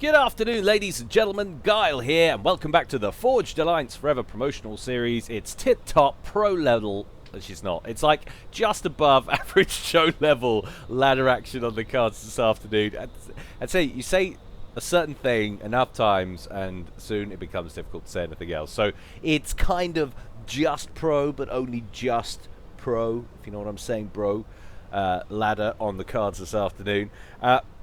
Good afternoon, ladies and gentlemen. Guile here, and welcome back to the Forged Alliance Forever promotional series. It's tip-top pro level. She's not. It's like just above average show level ladder action on the cards this afternoon. I'd say you say a certain thing enough times, and soon it becomes difficult to say anything else. So it's kind of just pro, but only just pro, if you know what I'm saying, bro. Ladder on the cards this afternoon.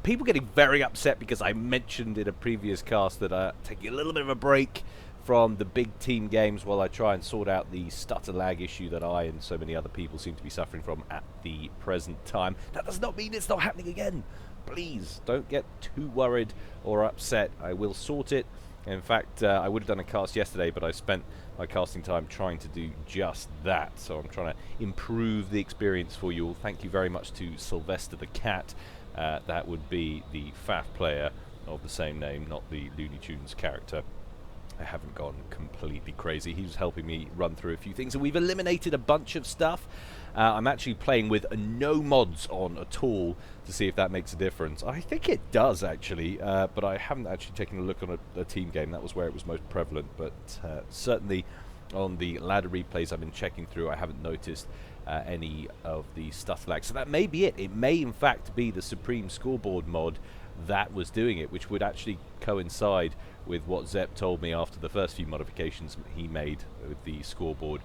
People getting very upset because I mentioned in a previous cast that taking a little bit of a break from the big team games while I try and sort out the stutter lag issue that I and so many other people seem to be suffering from at the present time. That does not mean it's not happening again. Please don't get too worried or upset. I will sort it. In fact, I would have done a cast yesterday, but I spent my casting time trying to do just that. So I'm trying to improve the experience for you all. Thank you very much to Sylvester the Cat. That would be the FAF player of the same name, not the Looney Tunes character. I haven't gone completely crazy. He was helping me run through a few things, and we've eliminated a bunch of stuff. I'm actually playing with no mods on at all to see if that makes a difference. I think it does, actually, but I haven't actually taken a look on a team game. That was where it was most prevalent, but certainly on the ladder replays I've been checking through, I haven't noticed any of the stutter lag. So that may be it. It may, in fact, be the Supreme Scoreboard mod that was doing it, which would actually coincide with what Zep told me after the first few modifications he made with the scoreboard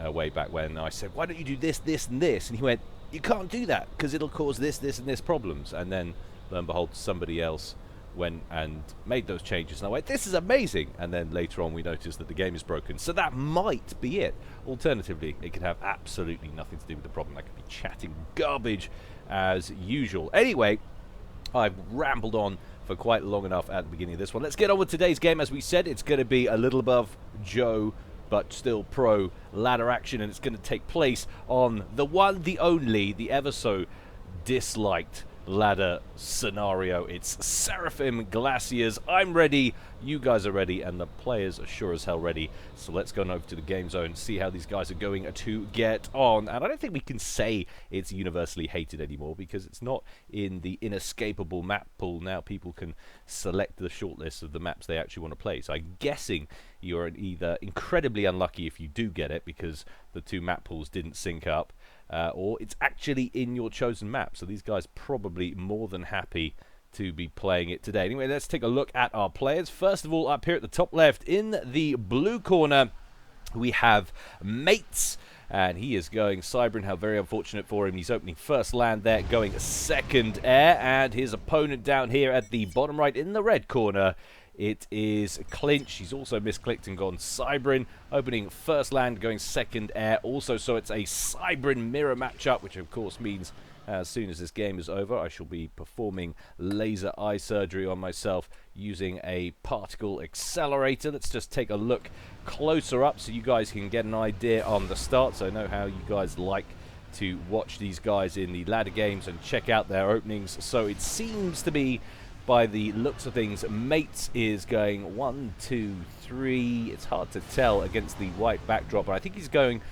way back when. I said, why don't you do this, this, and this? And he went, you can't do that because it'll cause this, this, and this problems. And then, lo and behold, somebody else went and made those changes. And I went, this is amazing. And then later on, we noticed that the game is broken. So that might be it. Alternatively, it could have absolutely nothing to do with the problem. I could be chatting garbage as usual. Anyway, I've rambled on for quite long enough at the beginning of this one. Let's get on with today's game. As we said, it's going to be a little above Joe, but still pro ladder action, and it's going to take place on the one, the only, the ever so disliked ladder scenario. It's Seraphim Glaciers. I'm ready, you guys are ready, and the players are sure as hell ready. So let's go on over to the game zone and see how these guys are going to get on. And I don't think we can say it's universally hated anymore because it's not in the inescapable map pool. Now people can select the shortlist of the maps they actually want to play. So I'm guessing you're either incredibly unlucky if you do get it because the two map pools didn't sync up, or it's actually in your chosen map. So these guys probably more than happy to be playing it today. Anyway, let's take a look at our players. First of all, up here at the top left in the blue corner, we have Maitz, and he is going Cybrin. How very unfortunate for him. He's opening first land there, going second air, and his opponent down here at the bottom right in the red corner, it is Clinch. He's also misclicked and gone Cybrin, opening first land, going second air also. So it's a Cybrin mirror matchup, which of course means as soon as this game is over, I shall be performing laser eye surgery on myself using a particle accelerator. Let's just take a look closer up so you guys can get an idea on the start. So I know how you guys like to watch these guys in the ladder games and check out their openings. So it seems to be, by the looks of things, Maitz is going 1, 2, 3. It's hard to tell against the white backdrop, but I think he's going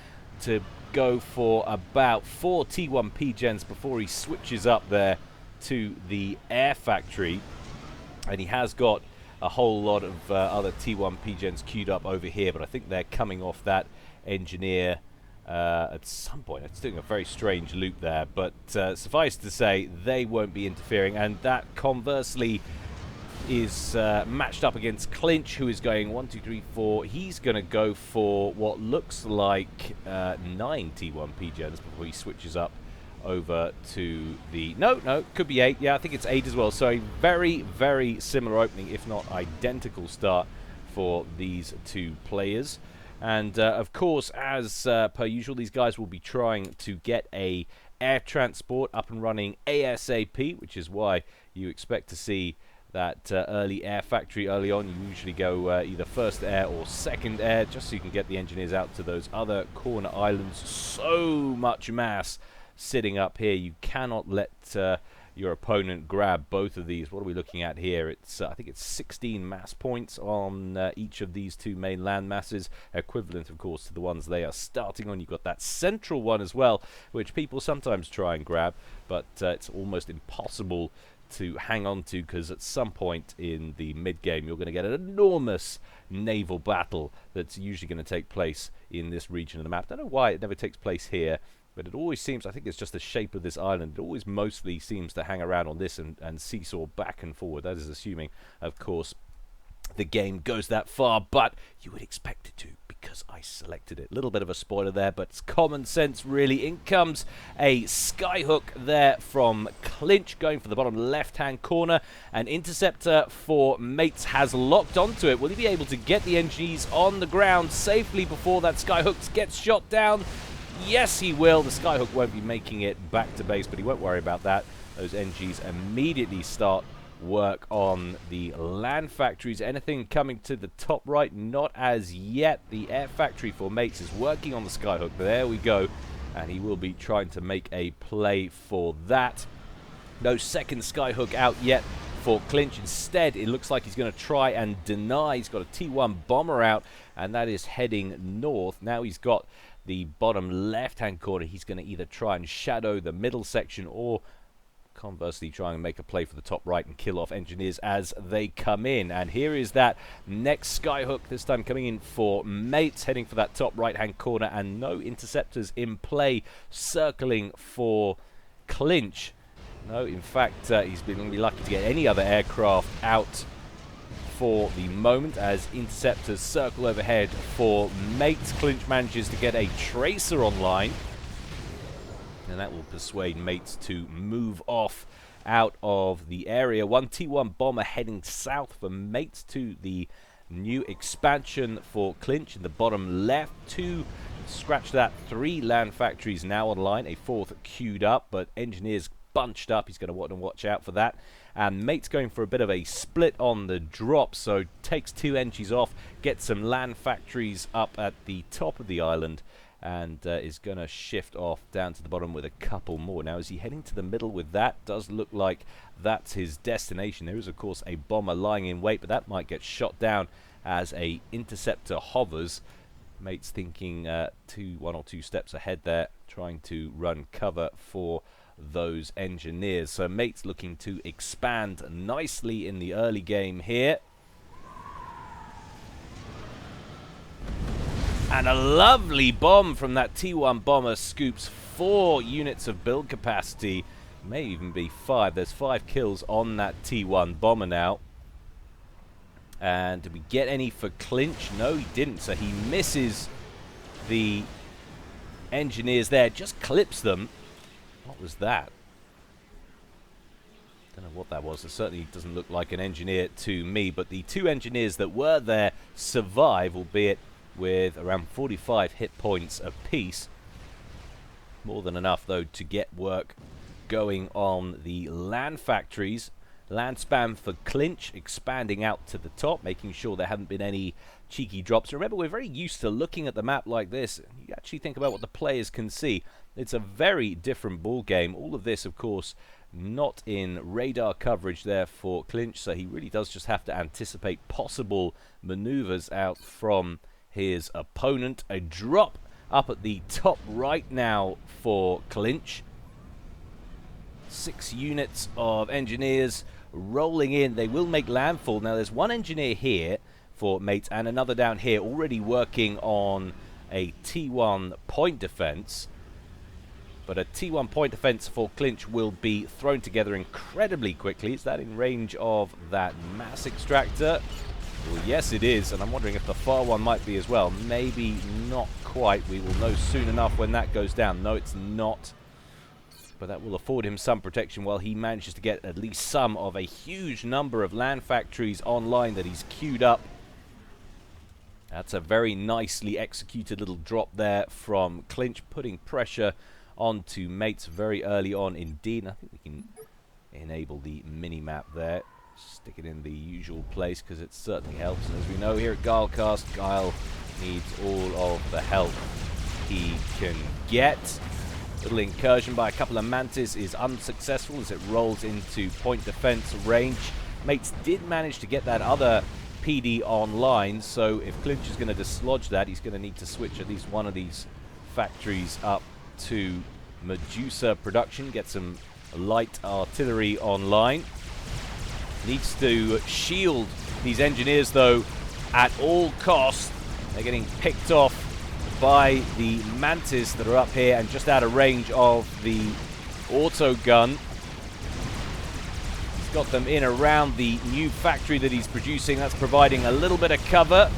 to go for about 4 T1P gens before he switches up there to the air factory. And he has got a whole lot of other T1P gens queued up over here, but I think they're coming off that engineer at some point. It's doing a very strange loop there, but suffice to say, they won't be interfering. And that conversely is matched up against Clinch, who is going 1, 2, 3, 4. He's going to go for what looks like 9 T1P gens before he switches up over to the... No, could be 8. Yeah, I think it's 8 as well. So a very, very similar opening, if not identical start for these two players. And of course, as per usual, these guys will be trying to get a air transport up and running ASAP, which is why you expect to see that early air factory early on. You usually go either first air or second air, just so you can get the engineers out to those other corner islands. So much mass sitting up here. You cannot let your opponent grab both of these. What are we looking at here? It's I think it's 16 mass points on each of these two main land masses, equivalent of course to the ones they are starting on. You've got that central one as well, which people sometimes try and grab, but it's almost impossible to hang on to, because at some point in the mid-game you're going to get an enormous naval battle that's usually going to take place in this region of the map. I don't know why it never takes place here, but it always seems, I think it's just the shape of this island, it always mostly seems to hang around on this and seesaw back and forward. That is assuming, of course, the game goes that far, but you would expect it to, because I selected it. A little bit of a spoiler there, but it's common sense, really. In comes a skyhook there from Clinch, going for the bottom left-hand corner. An interceptor for Maitz has locked onto it. Will he be able to get the NGs on the ground safely before that skyhook gets shot down? Yes, he will. The skyhook won't be making it back to base, but he won't worry about that. Those NGs immediately start work on the land factories. Anything coming to the top right? Not as yet. The air factory for Maitz is working on the skyhook. There we go. And he will be trying to make a play for that. No second skyhook out yet for Clinch. Instead, it looks like he's going to try and deny. He's got a T1 bomber out, and that is heading north. Now he's got the bottom left-hand corner. He's going to either try and shadow the middle section or conversely try and make a play for the top right and kill off engineers as they come in. And here is that next skyhook, this time coming in for Maitz, heading for that top right-hand corner, and no interceptors in play circling for Clinch. No, in fact, he's been going to be lucky to get any other aircraft out for the moment as interceptors circle overhead for Maitz. Clinch manages to get a tracer online, and that will persuade Maitz to move off out of the area. One T1 bomber heading south for Maitz to the new expansion for Clinch in the bottom left. Scratch that, 3 land factories now online, a 4th queued up, but engineers bunched up. He's going to want to watch out for that. And Maitz going for a bit of a split on the drop, so takes 2 NGs off, gets some land factories up at the top of the island, and is going to shift off down to the bottom with a couple more. Now, is he heading to the middle with that? Does look like that's his destination. There is, of course, a bomber lying in wait, but that might get shot down as a interceptor hovers. Maitz thinking 1 or 2 steps ahead there, trying to run cover for those engineers. So Maitz looking to expand nicely in the early game here. And a lovely bomb from that T1 bomber scoops 4 units of build capacity. May even be 5. There's 5 kills on that T1 bomber now. And did we get any for Clinch? No, he didn't. So he misses the engineers there. Just clips them. What was that? Don't know what that was. It certainly doesn't look like an engineer to me. But the 2 engineers that were there survive, albeit with around 45 hit points apiece. More than enough, though, to get work going on the land factories. Land spam for Clinch, expanding out to the top, making sure there haven't been any cheeky drops. Remember, we're very used to looking at the map like this. You actually think about what the players can see. It's a very different ball game. All of this, of course, not in radar coverage there for Clinch, so he really does just have to anticipate possible maneuvers out from his opponent. A drop up at the top right now for Clinch. 6 units of engineers rolling in. They will make landfall. Now there's 1 engineer here for Maitz and another down here already working on a T1 point defense. But a T1 point defense for Clinch will be thrown together incredibly quickly. Is that in range of that mass extractor? Well, yes, it is, and I'm wondering if the far one might be as well. Maybe not quite. We will know soon enough when that goes down. No, it's not. But that will afford him some protection while he manages to get at least some of a huge number of land factories online that he's queued up. That's a very nicely executed little drop there from Clinch, putting pressure onto Maitz very early on indeed. I think we can enable the mini-map there. Stick it in the usual place because it certainly helps. And as we know here at Guilecast, Guile needs all of the help he can get. Little incursion by a couple of Mantis is unsuccessful as it rolls into point defense range. Maitz did manage to get that other PD online, so if Clinch is going to dislodge that, he's going to need to switch at least one of these factories up to Medusa production, get some light artillery online. Needs to shield these engineers, though, at all costs. They're getting picked off by the Mantis that are up here and just out of range of the auto gun. He's got them in around the new factory that he's producing. That's providing a little bit of cover.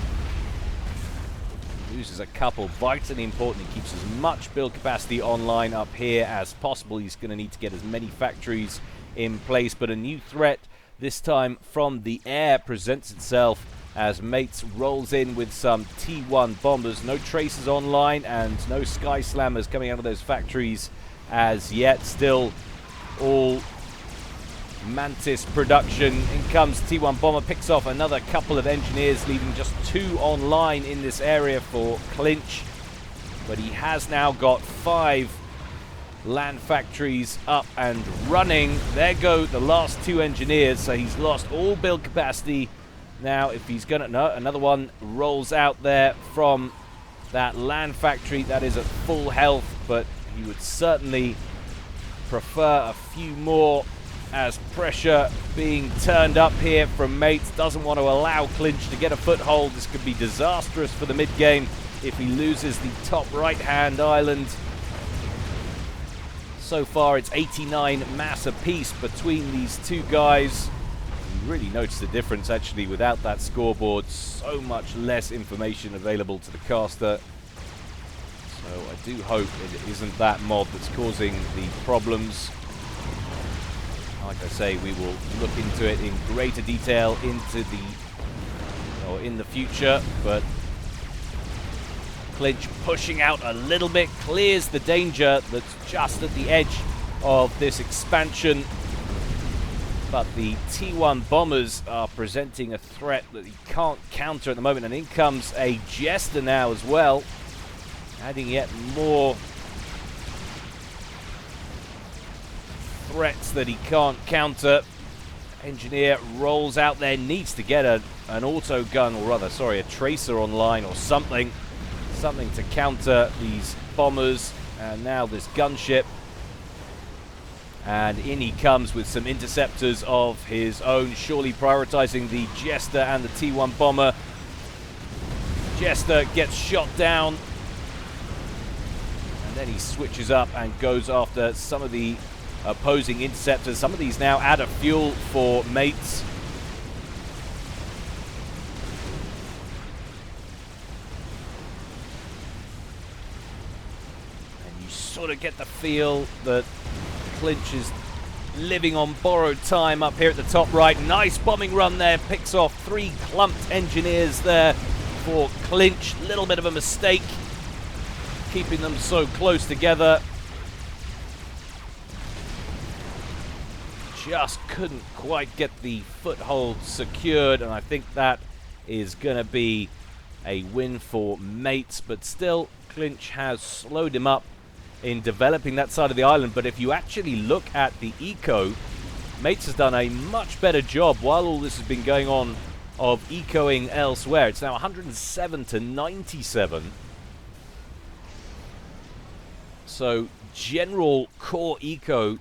Loses a couple. Vitally important. He keeps as much build capacity online up here as possible. He's going to need to get as many factories in place, but a new threat, this time from the air, presents itself as Maitz rolls in with some T1 bombers. No traces online and no Sky Slammers coming out of those factories as yet. Still all Mantis production. In comes T1 bomber, picks off another couple of engineers, leaving just 2 online in this area for Clinch. But he has now got 5 land factories up and running. There go the last 2 engineers, so he's lost all build capacity. Now, if he's gonna, no, another one rolls out there from that land factory. That is at full health, but he would certainly prefer a few more, as pressure being turned up here from Maitz. Doesn't want to allow Clinch to get a foothold. This could be disastrous for the mid-game if he loses the top right-hand island. So far, it's 89 mass apiece between these 2 guys. You really notice the difference, actually, without that scoreboard. So much less information available to the caster. So I do hope it isn't that mod that's causing the problems. Like I say, we will look into it in greater detail in the future, but Clinch pushing out a little bit, clears the danger that's just at the edge of this expansion. But the T1 bombers are presenting a threat that he can't counter at the moment, and in comes a Jester now as well, adding yet more threats that he can't counter. Engineer rolls out there, needs to get an auto gun, or rather, sorry, a tracer online or something to counter these bombers. And now this gunship, and in he comes with some interceptors of his own, surely prioritizing the Jester and the T1 bomber. Jester gets shot down, and then he switches up and goes after some of the opposing interceptors. Some of these now out of fuel for Maitz. And you sort of get the feel that Clinch is living on borrowed time up here at the top right. Nice bombing run there, picks off 3 clumped engineers there for Clinch. Little bit of a mistake keeping them so close together. Just couldn't quite get the foothold secured, and I think that is going to be a win for Maitz. But still, Clinch has slowed him up in developing that side of the island. But if you actually look at the eco, Maitz has done a much better job while all this has been going on of ecoing elsewhere. It's now 107 to 97. So general core eco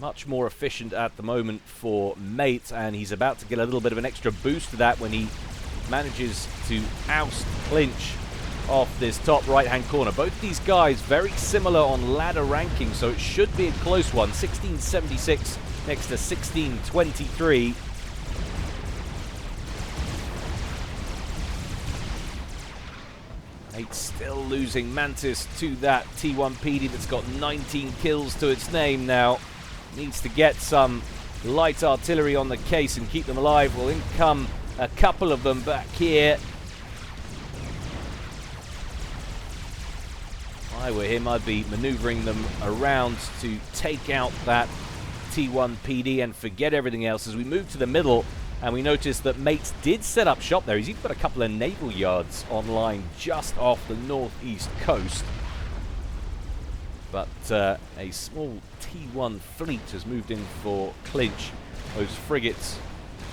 much more efficient at the moment for Maitz, and he's about to get a little bit of an extra boost to that when he manages to oust Clinch off this top right-hand corner. Both these guys very similar on ladder ranking, so it should be a close one. 1676 next to 1623. Maitz still losing Mantis to that T1 PD that's got 19 kills to its name now. Needs to get some light artillery on the case and keep them alive. Will in come a couple of them back here. If I were him, I'd be maneuvering them around to take out that T1 PD and forget everything else. As we move to the middle, and we notice that Maitz did set up shop there. He's even got a couple of naval yards online just off the northeast coast. But a small T1 fleet has moved in for Clinch. Those frigates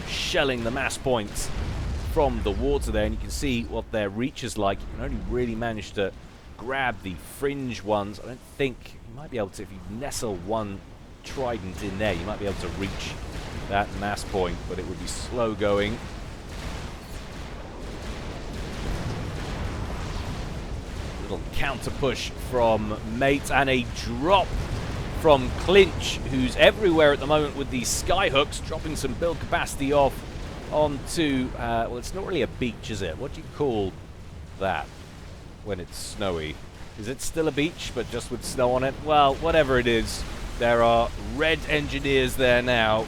shelling the mass points from the water there, and you can see what their reach is like. You can only really manage to grab the fringe ones. I don't think you might be able to, if you nestle one trident in there, you might be able to reach that mass point, but it would be slow going. Little counter push from Maitz and a drop from Clinch, who's everywhere at the moment with these skyhooks, dropping some build capacity off onto, well, it's not really a beach, is it? What do you call that when it's snowy? Is it still a beach, but just with snow on it? Well, whatever it is, there are red engineers there now.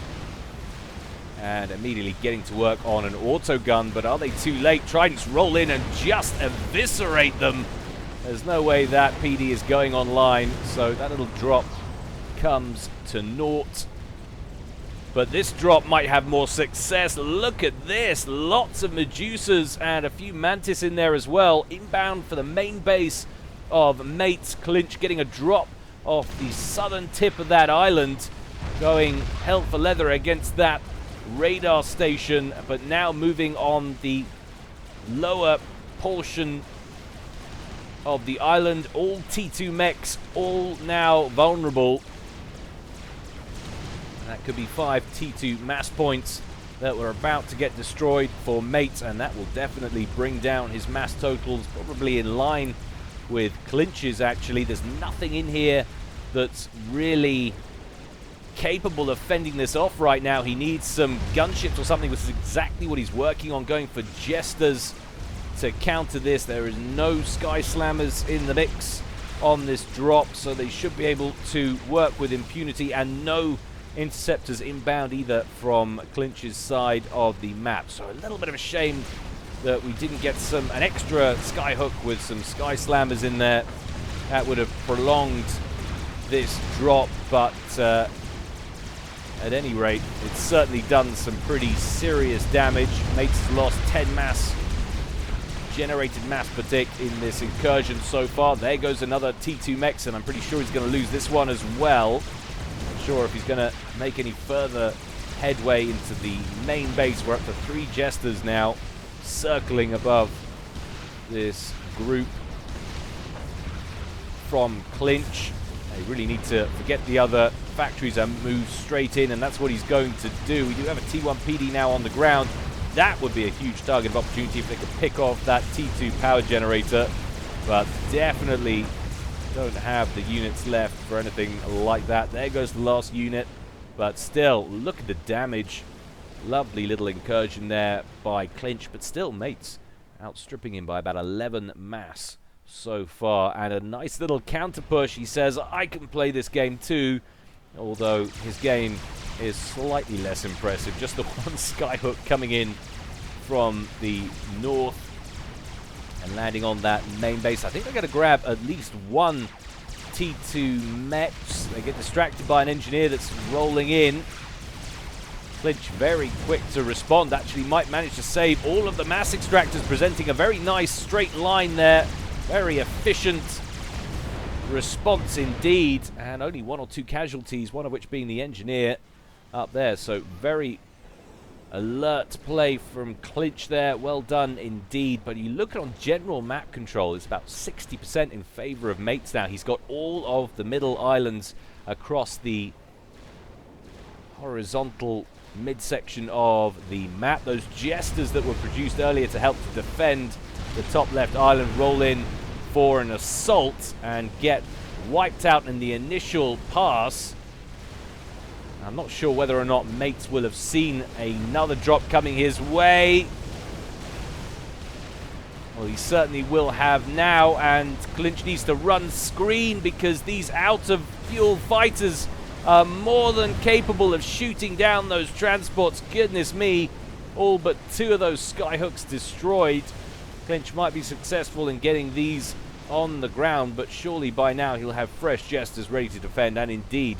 And immediately getting to work on an auto gun, but are they too late? Tridents roll in and just eviscerate them. There's no way that PD is going online, so that little drop comes to naught. But this drop might have more success. Look at this. Lots of Medusas and a few Mantis in there as well. Inbound for the main base of Maitz. Clinch getting a drop off the southern tip of that island. Going hell for leather against that radar station. But now moving on the lower portion of the island. All T2 mechs, all now vulnerable. That could be 5 T2 mass points that were about to get destroyed for Maitz, and that will definitely bring down his mass totals, probably in line with Clinch's, actually. There's nothing in here that's really capable of fending this off right now. He needs some gunships or something, which is exactly what he's working on, going for Jesters to counter this. There is no Sky Slammers in the mix on this drop, so they should be able to work with impunity, and no interceptors inbound either from Clinch's side of the map. So a little bit of a shame that we didn't get an extra skyhook with some Sky Slammers in there. That would have prolonged this drop, but at any rate, it's certainly done some pretty serious damage. Maitz has lost 10 generated mass per tick in this incursion so far. There goes another T2 mechs, and I'm pretty sure he's going to lose this one as well. Sure if he's going to make any further headway into the main base. We're up to 3 Jesters now circling above this group from Clinch. They really need to forget the other factories and move straight in, and that's what he's going to do. We do have a T1 PD now on the ground. That would be a huge target of opportunity if they could pick off that T2 power generator, but definitely don't have the units left for anything like that. There goes the last unit, but still, look at the damage. Lovely little incursion there by Clinch, but still Maitz outstripping him by about 11 mass so far. And a nice little counter push. He says, I can play this game too, although his game is slightly less impressive. Just the one skyhook coming in from the north and landing on that main base. I think they're going to grab at least one T2 mechs. They get distracted by an engineer that's rolling in. Clinch very quick to respond. Actually might manage to save all of the mass extractors, presenting a very nice straight line there. Very efficient response indeed. And only 1 or 2 casualties, one of which being the engineer up there. So very alert play from Clinch there. Well done indeed. But you look on general map control, it's about 60% in favor of Maitz now. He's got all of the middle islands across the horizontal midsection of the map. Those Jesters that were produced earlier to help to defend the top left island roll in for an assault and get wiped out in the initial pass. I'm not sure whether or not Maitz will have seen another drop coming his way. Well, he certainly will have now, and Clinch needs to run screen because these out-of-fuel fighters are more than capable of shooting down those transports. Goodness me, all but 2 of those skyhooks destroyed. Clinch might be successful in getting these on the ground, but surely by now he'll have fresh Jesters ready to defend, and indeed,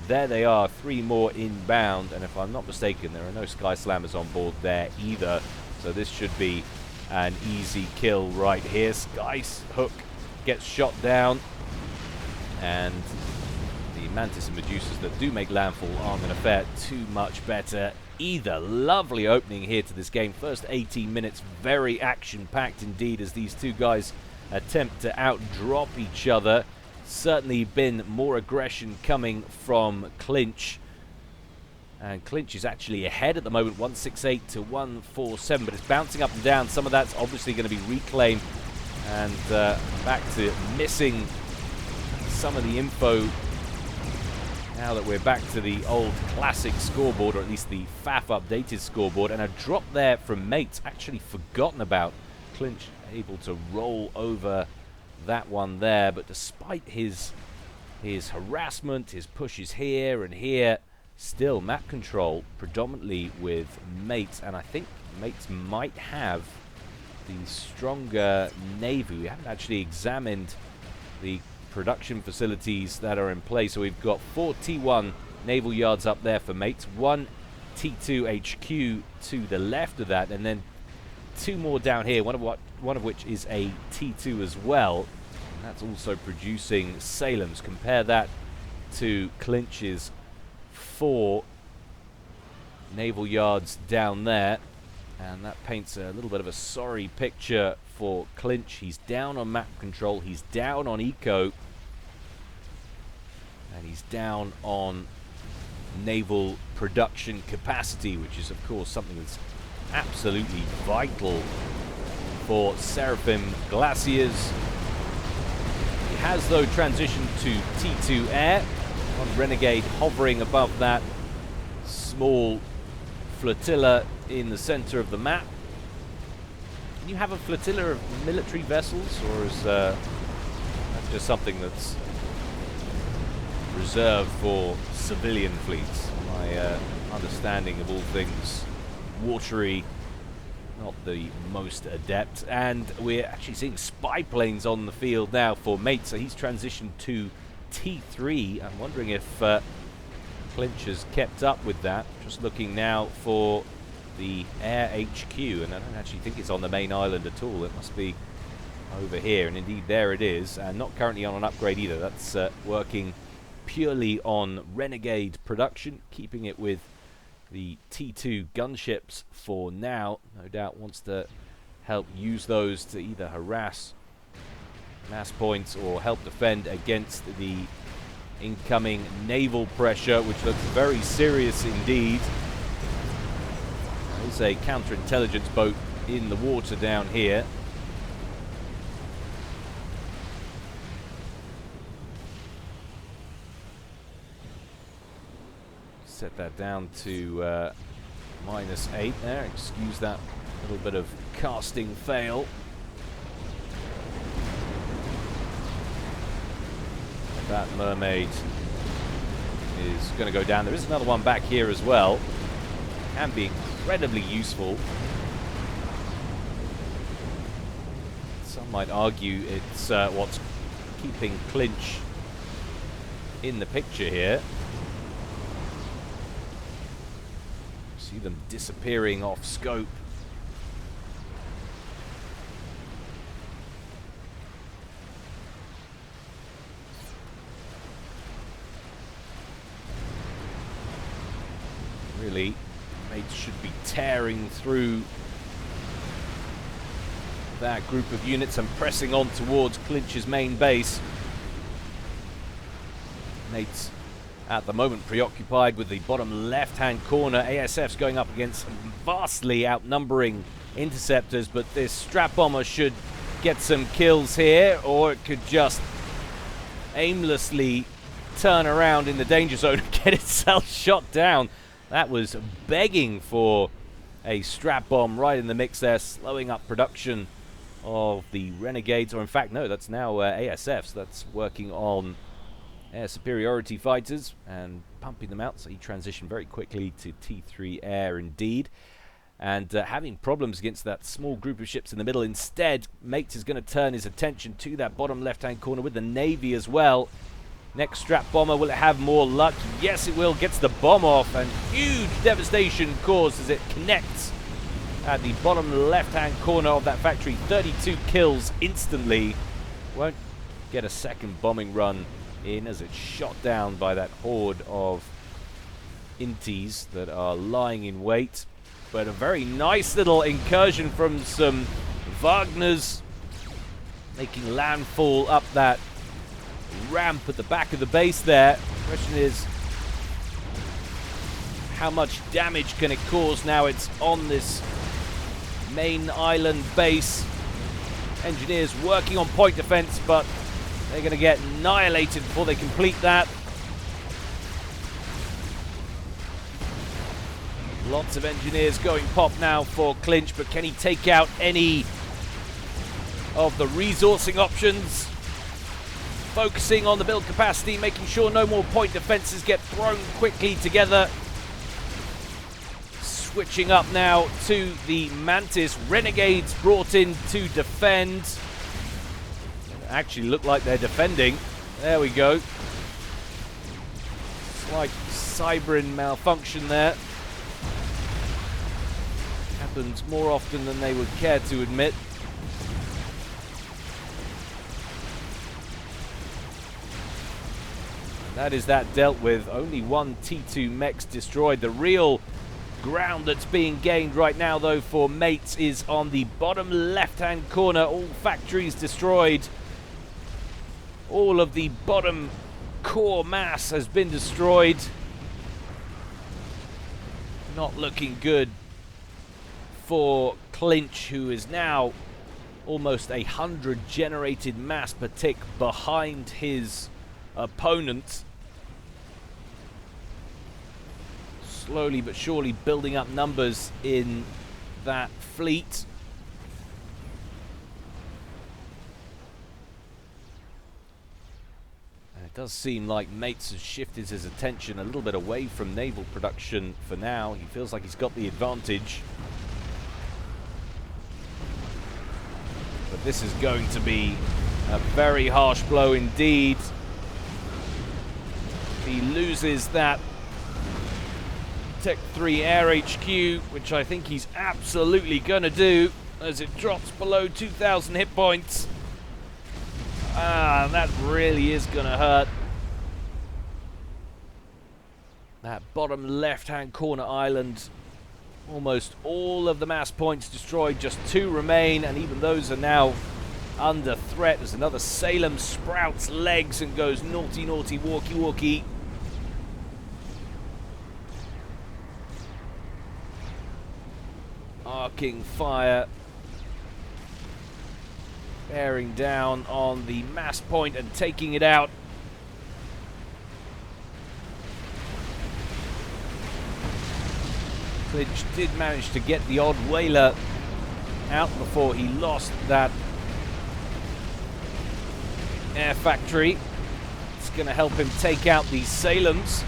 there they are, 3 more inbound, and if I'm not mistaken, there are no Sky Slammers on board there either, so this should be an easy kill right here. Sky's hook gets shot down, and the Mantis and Medusas that do make landfall aren't going to fare too much better either. Lovely opening here to this game. First 18 minutes, very action-packed indeed as these 2 guys attempt to out-drop each other. Certainly been more aggression coming from Clinch And Clinch is actually ahead at the moment, 168 to 147, but it's bouncing up and down. Some of that's obviously going to be reclaimed. And back to missing some of the info now that we're back to the old classic scoreboard, or at least the FAF updated scoreboard. And a drop there from Maitz, actually forgotten about. Clinch able to roll over that one there, but despite his harassment, his pushes here and here, still map control predominantly with Maitz, and I think Maitz might have the stronger navy. We haven't actually examined the production facilities that are in place, so we've got 4 T1 naval yards up there for Maitz, 1 T2 HQ to the left of that, and then 2 more down here, one of which is a T2 as well. And that's also producing Salems. Compare that to Clinch's 4 naval yards down there, and that paints a little bit of a sorry picture for Clinch. He's down on map control, he's down on eco, and he's down on naval production capacity, which is of course something that's absolutely vital for Seraphim Glaciers. He has though transitioned to T2 Air, on Renegade hovering above that small flotilla in the center of the map. Can you have a flotilla of military vessels, or is that just something that's reserved for civilian fleets? My understanding of all things watery, not the most adept. And we're actually seeing spy planes on the field now for Maitz, so he's transitioned to T3. I'm wondering if Clinch has kept up with that. Just looking now for the Air HQ, and I don't actually think it's on the main island at all. It must be over here, and indeed there it is, and not currently on an upgrade either. That's working purely on Renegade production, keeping it with the T2 gunships for now. No doubt wants to help use those to either harass mass points or help defend against the incoming naval pressure, which looks very serious indeed. There's a counterintelligence boat in the water down here. Set that down to -8 there. Excuse that little bit of casting fail. That mermaid is going to go down. There is another one back here as well. Can be incredibly useful. Some might argue it's what's keeping Clinch in the picture here. See them disappearing off scope. Really, Maitz should be tearing through that group of units and pressing on towards Clinch's main base. Maitz at the moment preoccupied with the bottom left-hand corner. ASF's going up against vastly outnumbering interceptors, but this strap bomber should get some kills here, or it could just aimlessly turn around in the danger zone and get itself shot down. That was begging for a strap bomb right in the mix there, slowing up production of the Renegades, or in fact, no, that's now ASFs. That's working on air superiority fighters and pumping them out, so he transitioned very quickly to T3 Air indeed. And having problems against that small group of ships in the middle. Instead, Maitz is going to turn his attention to that bottom left-hand corner with the Navy as well. Next strap bomber, will it have more luck? Yes, it will. Gets the bomb off, and huge devastation caused as it connects at the bottom left-hand corner of that factory. 32 kills instantly. Won't get a second bombing run in as it's shot down by that horde of inties that are lying in wait. But a very nice little incursion from some Wagners, making landfall up that ramp at the back of the base there. The question is, how much damage can it cause now it's on this main island base. Engineers working on point defense, but they're going to get annihilated before they complete that. Lots of engineers going pop now for Clinch, but can he take out any of the resourcing options? Focusing on the build capacity, making sure no more point defenses get thrown quickly together. Switching up now to the Mantis. Renegades brought in to defend. Actually look like they're defending. There we go. Slight Cybrin malfunction there. Happens more often than they would care to admit. That is that dealt with. Only one T2 mech's destroyed. The real ground that's being gained right now, though, for Maitz is on the bottom left-hand corner. All factories destroyed. All of the bottom core mass has been destroyed. Not looking good for Clinch, who is now almost 100 generated mass per tick behind his opponent. Slowly but surely building up numbers in that fleet. And it does seem like Maitz has shifted his attention a little bit away from naval production for now. He feels like he's got the advantage. But this is going to be a very harsh blow indeed. He loses that Tech 3 Air HQ, which I think he's absolutely going to do, as it drops below 2,000 hit points. That really is going to hurt. That bottom left-hand corner island, almost all of the mass points destroyed, just 2 remain, and even those are now under threat. There's another Salem sprouts legs and goes naughty, naughty, walkie, walkie. Arcing fire, bearing down on the mass point and taking it out. Clinch did manage to get the odd whaler out before he lost that air factory. It's going to help him take out these Salems.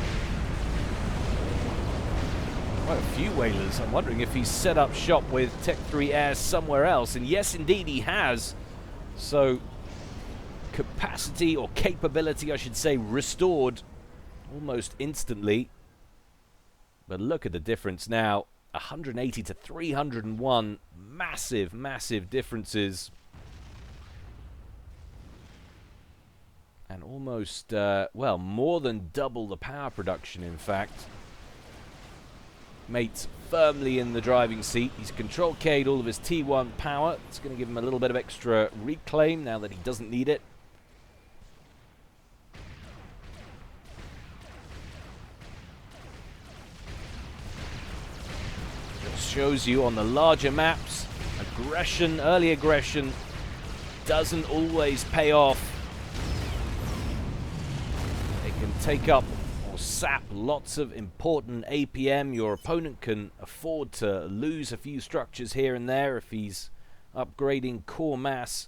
Quite a few whalers. I'm wondering if he's set up shop with Tech 3 Air somewhere else. And yes, indeed, he has. So, capacity, or capability, I should say, restored almost instantly. But look at the difference now. 180 to 301. Massive, massive differences. And almost, well, more than double the power production, in fact. Maitz firmly in the driving seat. He's control K'd all of his T1 power. It's going to give him a little bit of extra reclaim now that he doesn't need it. Just shows you on the larger maps, aggression, early aggression, doesn't always pay off. It can take up sap lots of important APM. Your opponent can afford to lose a few structures here and there if he's upgrading core mass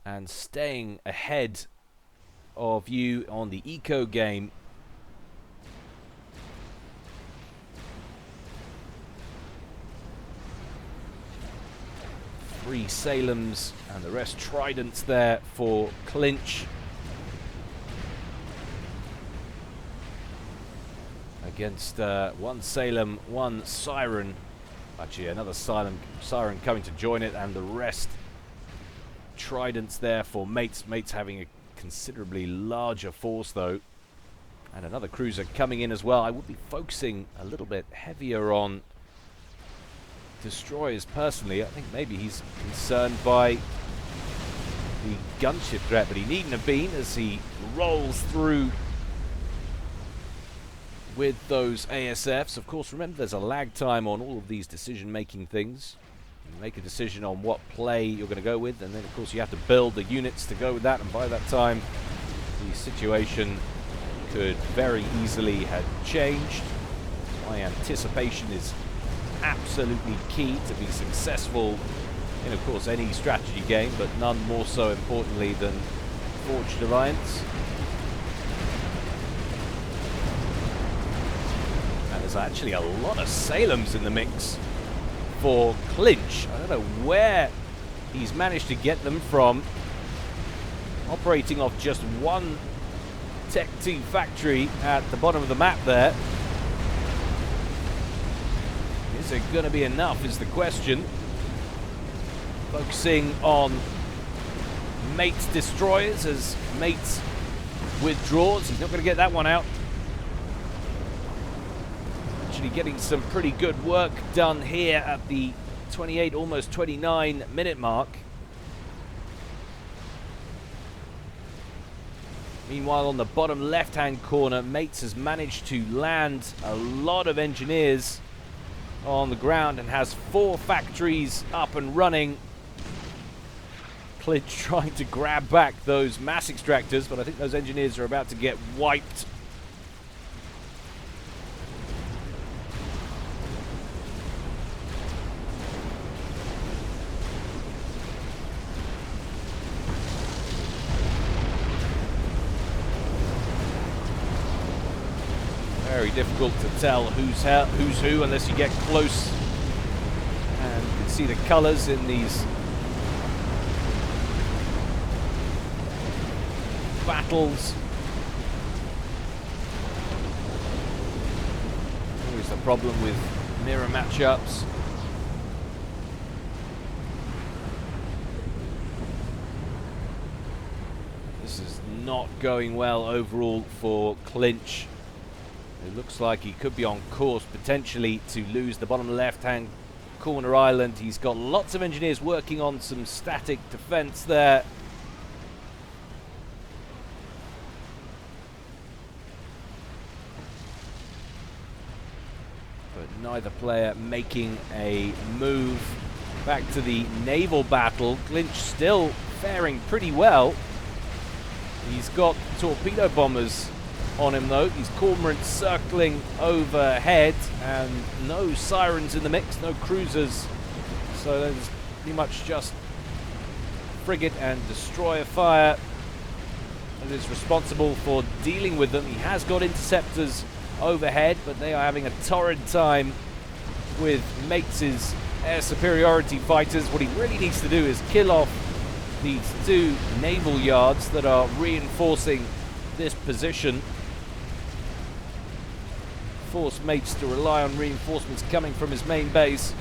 and staying ahead of you on the eco game. Three Salems and the rest Tridents there for Clinch. Against one Salem, one Siren. Actually, another Siren coming to join it, and the rest Tridents there for Maitz. Maitz having a considerably larger force, though. And another cruiser coming in as well. I would be focusing a little bit heavier on destroyers, personally. I think maybe he's concerned by the gunship threat, but he needn't have been as he rolls through with those ASFs. Of course, remember there's a lag time on all of these decision-making things. You make a decision on what play you're going to go with, and then of course you have to build the units to go with that, and by that time the situation could very easily have changed. My anticipation is absolutely key to be successful in, of course, any strategy game, but none more so importantly than Forged Alliance. And there's actually a lot of Salems in the mix for Clinch. I don't know where he's managed to get them from, operating off just one Tech 2 factory at the bottom of the map there. Is it going to be enough is the question. Focusing on Maitz destroyers as Maitz withdraws. He's not going to get that one out. Actually getting some pretty good work done here at the 28, almost 29 minute mark. Meanwhile, on the bottom left-hand corner, Maitz has managed to land a lot of engineers on the ground and has 4 factories up and running. Clinch trying to grab back those mass extractors, but I think those engineers are about to get wiped. Very difficult to tell who's who unless you get close, and you can see the colors in these battles. Always the problem with mirror matchups. This is not going well overall for Clinch. It looks like he could be on course potentially to lose the bottom left-hand corner island. He's got lots of engineers working on some static defense there. But neither player making a move. Back to the naval battle. Clinch still faring pretty well. He's got torpedo bombers on him though. These cormorants circling overhead, and no sirens in the mix, no cruisers, so there's pretty much just frigate and destroyer fire that is responsible for dealing with them. He has got interceptors overhead, but they are having a torrid time with Maitz's air superiority fighters. What he really needs to do is kill off these 2 naval yards that are reinforcing this position. Force Maitz to rely on reinforcements coming from his main base.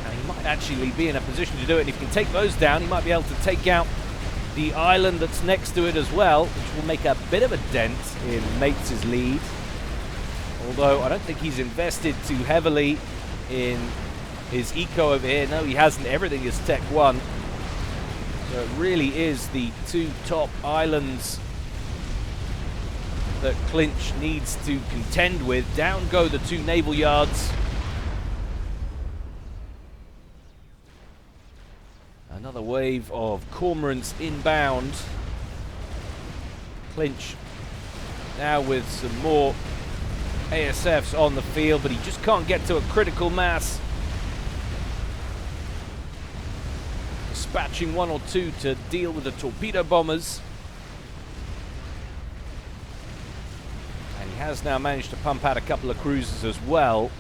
And he might actually be in a position to do it. And if he can take those down, he might be able to take out the island that's next to it as well, which will make a bit of a dent in Maitz's lead. Although I don't think he's invested too heavily in his eco over here. No, he hasn't. Everything is Tech 1. So it really is the 2 top islands that Clinch needs to contend with. Down go the 2 naval yards. Another wave of cormorants inbound. Clinch now with some more ASFs on the field, but he just can't get to a critical mass. Dispatching 1 or 2 to deal with the torpedo bombers. Has now managed to pump out a couple of cruisers as well.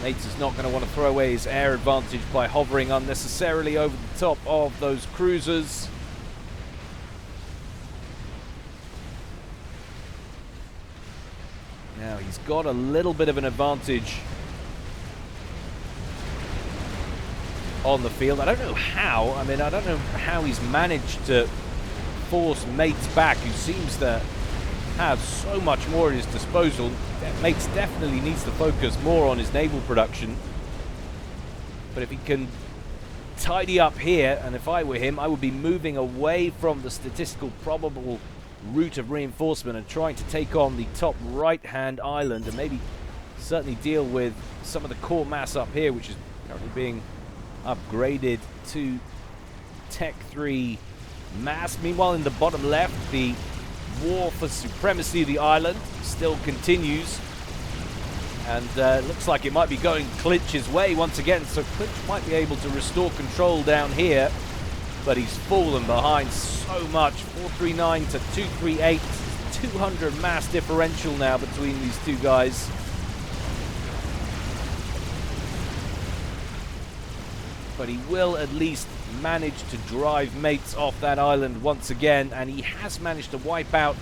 Maitz is not going to want to throw away his air advantage by hovering unnecessarily over the top of those cruisers. Now he's got a little bit of an advantage on the field. I don't know how. I mean, I don't know how he's managed to force Maitz back, who seems to have so much more at his disposal. Maitz definitely needs to focus more on his naval production. But if he can tidy up here, and if I were him, I would be moving away from the statistical probable route of reinforcement and trying to take on the top right-hand island and maybe certainly deal with some of the core mass up here, which is currently being upgraded to Tech 3 mass. Meanwhile, in the bottom left, the war for supremacy of the island still continues. And looks like it might be going Clinch's way once again, so Clinch might be able to restore control down here. But he's fallen behind so much. 439 to 238. 200 mass differential now between these two guys. But he will at least manage to drive Maitz off that island once again. And he has managed to wipe out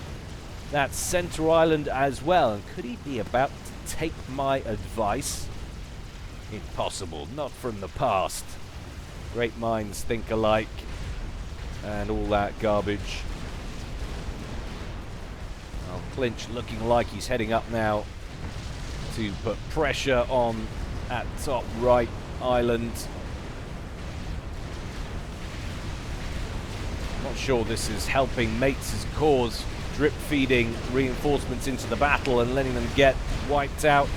that center island as well. And could he be about to take my advice? Impossible. Not from the past. Great minds think alike. And all that garbage. Well, Clinch looking like he's heading up now to put pressure on at top right island. Not sure this is helping Maitz's cause, drip feeding reinforcements into the battle and letting them get wiped out.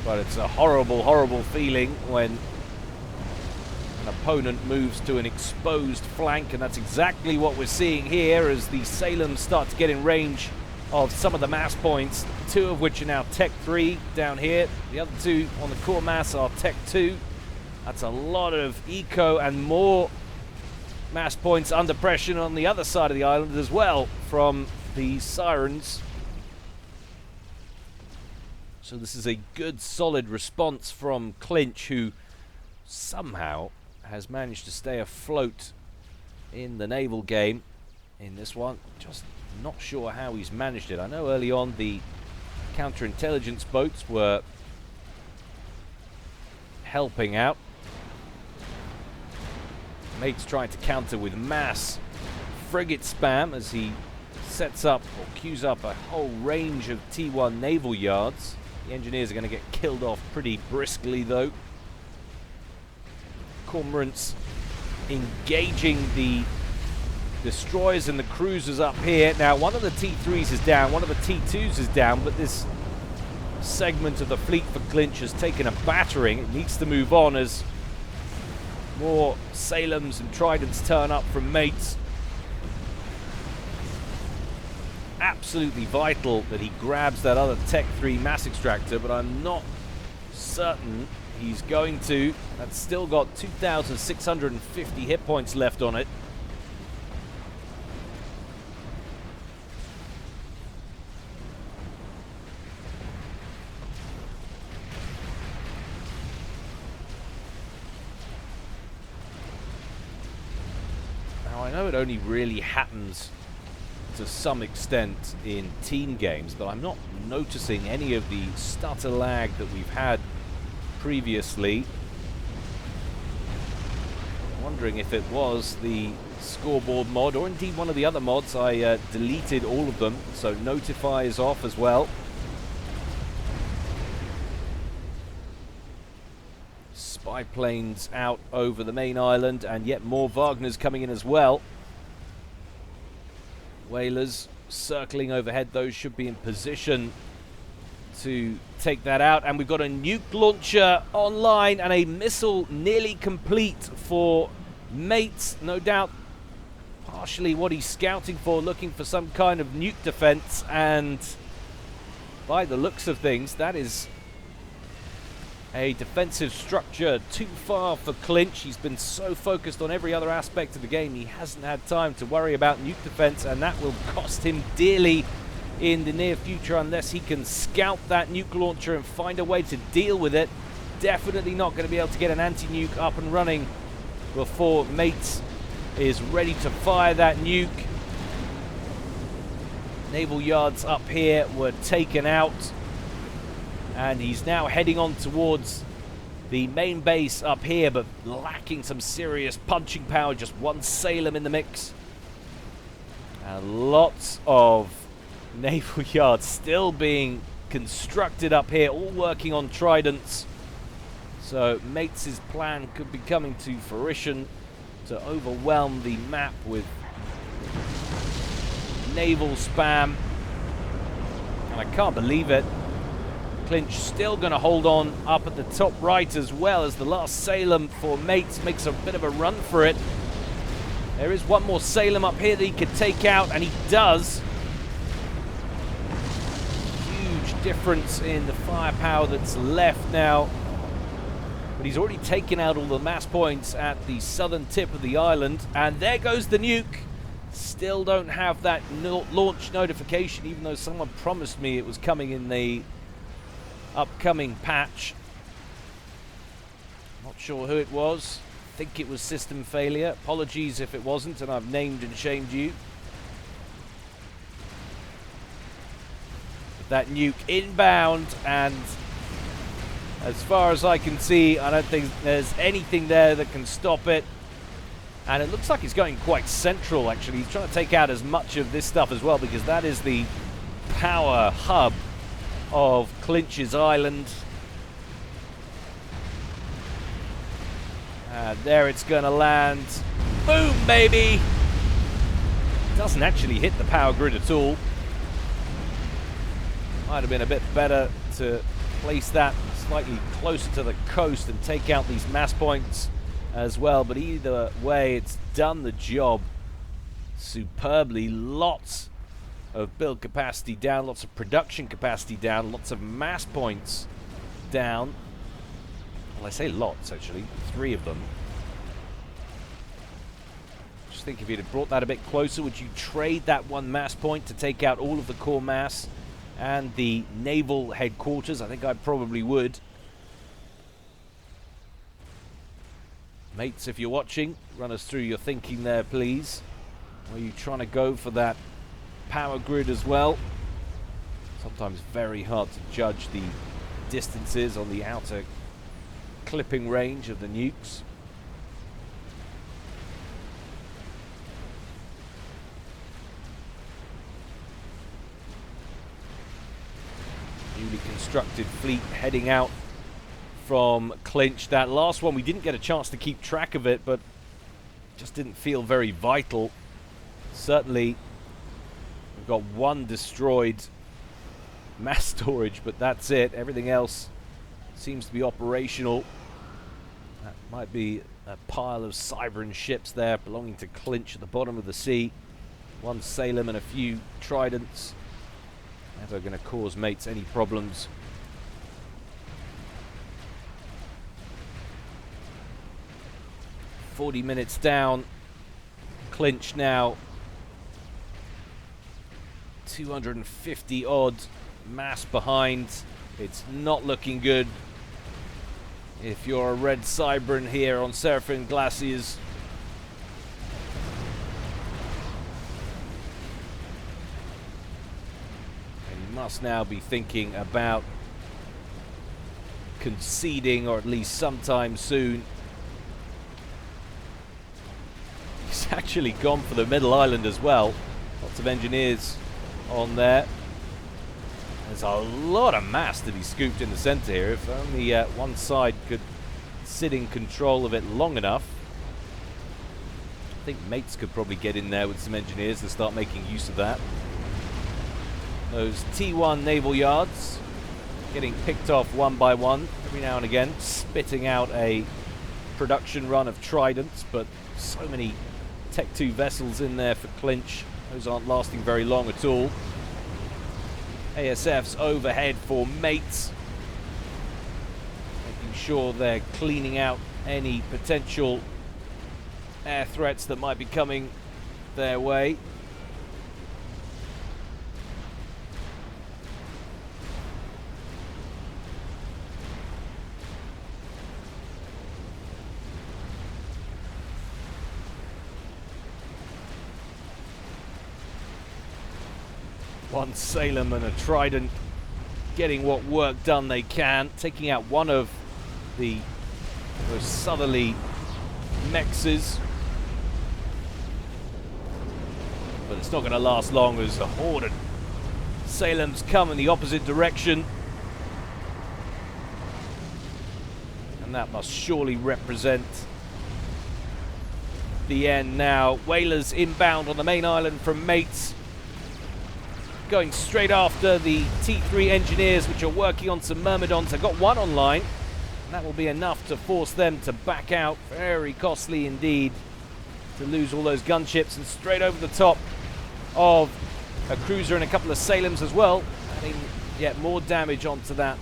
But it's a horrible, horrible feeling when an opponent moves to an exposed flank, and that's exactly what we're seeing here as the Salems start to get in range of some of the mass points, two of which are now Tech 3 down here. The other two on the core mass are Tech 2. That's a lot of eco and more mass points under pressure on the other side of the island as well from the Sirens. So this is a good, solid response from Clinch, who somehow has managed to stay afloat in the naval game in this one. Just not sure how he's managed it. I know early on the counterintelligence boats were helping out. Maitz trying to counter with mass frigate spam as he sets up or queues up a whole range of T1 naval yards. The engineers are going to get killed off pretty briskly, though. Cormorants engaging the destroyers and the cruisers up here. Now, one of the T3s is down, one of the T2s is down, but this segment of the fleet for Clinch has taken a battering. It needs to move on as more Salems and Tridents turn up from Maitz. Absolutely vital that he grabs that other Tech 3 mass extractor, but I'm not certain he's going to. That's still got 2,650 hit points left on it. Now, I know it only really happens to some extent in team games, but I'm not noticing any of the stutter lag that we've had previously. I'm wondering if it was the scoreboard mod or indeed one of the other mods. I deleted all of them, so notify is off as well. Spy planes out over the main island, and yet more Wagners coming in as well. Whalers circling overhead. Those should be in position to take that out. And we've got a nuke launcher online and a missile nearly complete for Maitz. No doubt partially what he's scouting for, looking for some kind of nuke defense. And by the looks of things, that is a defensive structure too far for Clinch. He's been so focused on every other aspect of the game, he hasn't had time to worry about nuke defense, and that will cost him dearly in the near future unless he can scalp that nuke launcher and find a way to deal with it. Definitely not going to be able to get an anti-nuke up and running before Maitz is ready to fire that nuke. Naval yards up here were taken out, and he's now heading on towards the main base up here, but lacking some serious punching power. Just one Salem in the mix. And lots of naval yards still being constructed up here, all working on Tridents. So Maitz's plan could be coming to fruition to overwhelm the map with naval spam. And I can't believe it. Clinch still going to hold on up at the top right, as well as the last Salem for Maitz makes a bit of a run for it. There is one more Salem up here that he could take out, and he does. Huge difference in the firepower that's left now. But he's already taken out all the mass points at the southern tip of the island. And there goes the nuke. Still don't have that launch notification, even though someone promised me it was coming in the upcoming patch. Not sure who it was. I think it was system failure. Apologies if it wasn't, and I've named and shamed you. But that nuke inbound, and as far as I can see, I don't think there's anything there that can stop it. And it looks like he's going quite central, actually. He's trying to take out as much of this stuff as well, because that is the power hub of Clinch's island. And there it's going to land. Boom, baby! Doesn't actually hit the power grid at all. Might have been a bit better to place that slightly closer to the coast and take out these mass points as well. But either way, it's done the job superbly. Lots of build capacity down, lots of production capacity down, lots of mass points down. Well, I say lots, actually. 3 of them. Just think if you'd have brought that a bit closer, would you trade that 1 mass point to take out all of the core mass and the naval headquarters? I think I probably would. Mates, if you're watching, run us through your thinking there, please. Are you trying to go for that power grid as well? Sometimes very hard to judge the distances on the outer clipping range of the nukes. Newly constructed fleet heading out from Clinch. That last one, we didn't get a chance to keep track of it, but just didn't feel very vital. Certainly we've got 1 destroyed mass storage, but that's it. Everything else seems to be operational. That might be a pile of Cybran ships there belonging to Clinch at the bottom of the sea. 1 Salem and a few Tridents. Never going to cause Maitz any problems. "40 minutes down. Clinch now 250 odd mass behind. It's not looking good if you're a red Cybran here on Seraphim Glaciers. And you must now be thinking about conceding, or at least sometime soon. He's actually gone for the middle island as well. Lots of engineers on there. There's a lot of mass to be scooped in the center here. If only one side could sit in control of it long enough. I think Maitz could probably get in there with some engineers and start making use of that. Those T1 naval yards getting picked off one by one every now and again, spitting out a production run of Tridents, but so many Tech 2 vessels in there for Clinch. Those aren't lasting very long at all. ASF's overhead for Maitz, making sure they're cleaning out any potential air threats that might be coming their way. One Salem and a Trident getting what work done they can, taking out one of those southerly mexes. But it's not going to last long as a horde of Salems come in the opposite direction. And that must surely represent the end now. Whalers inbound on the main island from Maitz. Going straight after the T3 engineers, which are working on some Myrmidons. They've got one online, and that will be enough to force them to back out. Very costly indeed to lose all those gunships, and straight over the top of a cruiser and a couple of Salems as well, adding yet more damage onto that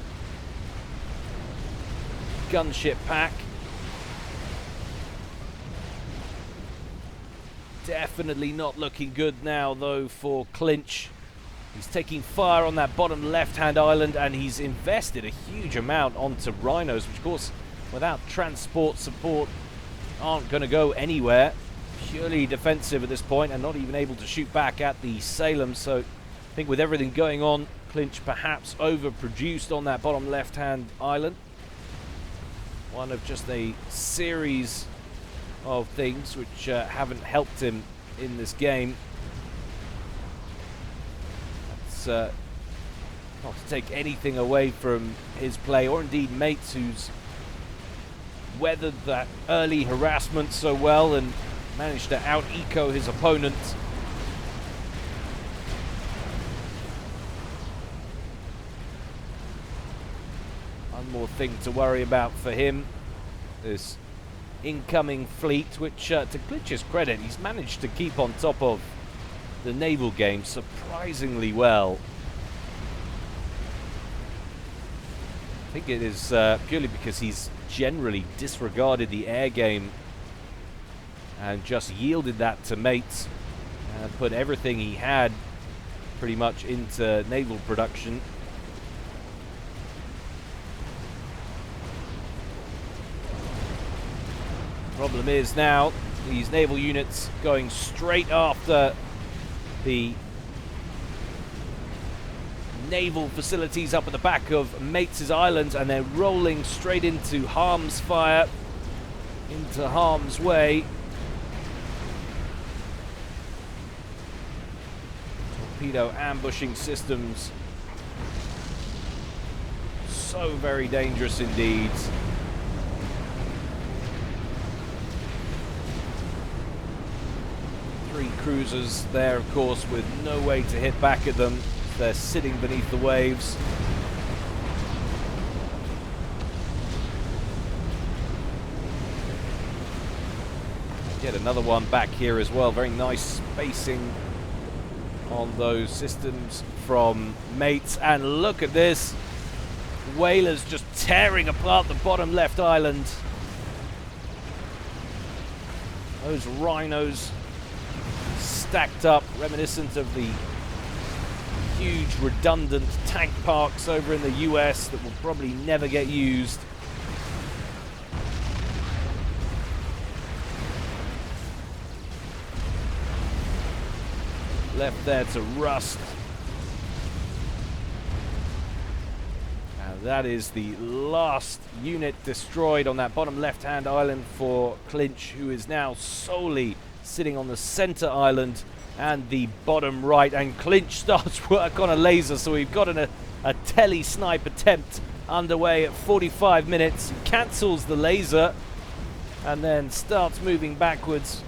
gunship pack. Definitely not looking good now though for Clinch. He's taking fire on that bottom left-hand island, and he's invested a huge amount onto Rhinos, which of course without transport support aren't going to go anywhere. Purely defensive at this point, and not even able to shoot back at the Salem. So I think with everything going on, Clinch perhaps overproduced on that bottom left-hand island. One of just a series of things which haven't helped him in this game. That's not to take anything away from his play, or indeed Maitz, who's weathered that early harassment so well and managed to out-eco his opponent. One more thing to worry about for him, this incoming fleet, which to Clinch's credit, he's managed to keep on top of the naval game surprisingly well. I think it is purely because he's generally disregarded the air game and just yielded that to Maitz and put everything he had pretty much into naval production. Problem is now these naval units going straight after the naval facilities up at the back of Maitz's island, and they're rolling straight into harm's fire, into harm's way. Torpedo ambushing systems, so very dangerous indeed. Three cruisers there, of course, with no way to hit back at them. They're sitting beneath the waves. Yet another one back here as well. Very nice spacing on those systems from Maitz. And look at this. Whalers just tearing apart the bottom left island. Those Rhinos stacked up, reminiscent of the huge redundant tank parks over in the US that will probably never get used. Left there to rust. And that is the last unit destroyed on that bottom left-hand island for Clinch, who is now solely sitting on the center island and the bottom right. And Clinch starts work on a laser, so we've got a tele-snipe attempt underway at 45 minutes. He cancels the laser and then starts moving backwards.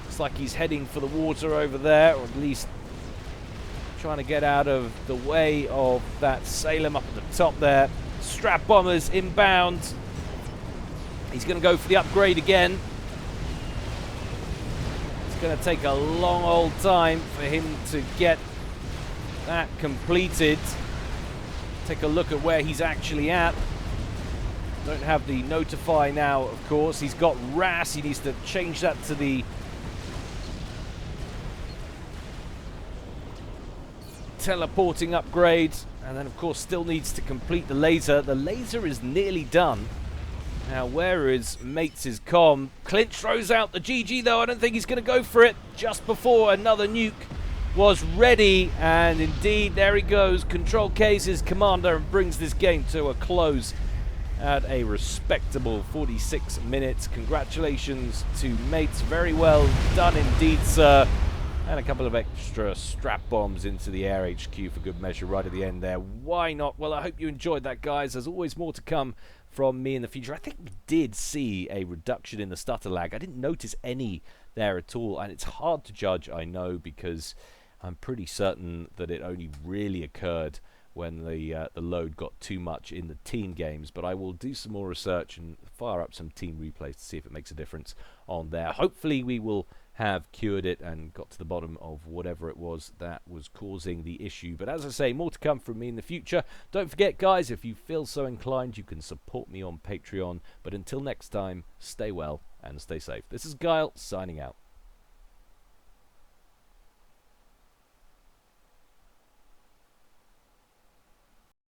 Looks like he's heading for the water over there, or at least trying to get out of the way of that Salem up at the top there. Strap bombers inbound. He's going to go for the upgrade again. It's going to take a long old time for him to get that completed. Take a look at where he's actually at. Don't have the notify now, of course. He's got RAS. He needs to change that to the teleporting upgrade, and then of course still needs to complete the laser. The laser is nearly done. Now where is Maitz's comm? Clinch throws out the GG though. I don't think he's going to go for it just before another nuke was ready, and indeed there he goes. Control K's his commander and brings this game to a close at a respectable 46 minutes. Congratulations to Maitz. Very well done indeed, sir. And a couple of extra strap bombs into the air HQ for good measure right at the end there. Why not? Well, I hope you enjoyed that, guys. There's always more to come from me in the future. I think we did see a reduction in the stutter lag. I didn't notice any there at all, and it's hard to judge, I know, because I'm pretty certain that it only really occurred when the load got too much in the team games. But I will do some more research and fire up some team replays to see if it makes a difference on there. Hopefully we will have cured it and got to the bottom of whatever it was that was causing the issue. But as I say, more to come from me in the future. Don't forget, guys, if you feel so inclined, you can support me on Patreon. But until next time, stay well and stay safe. This is Guile signing out.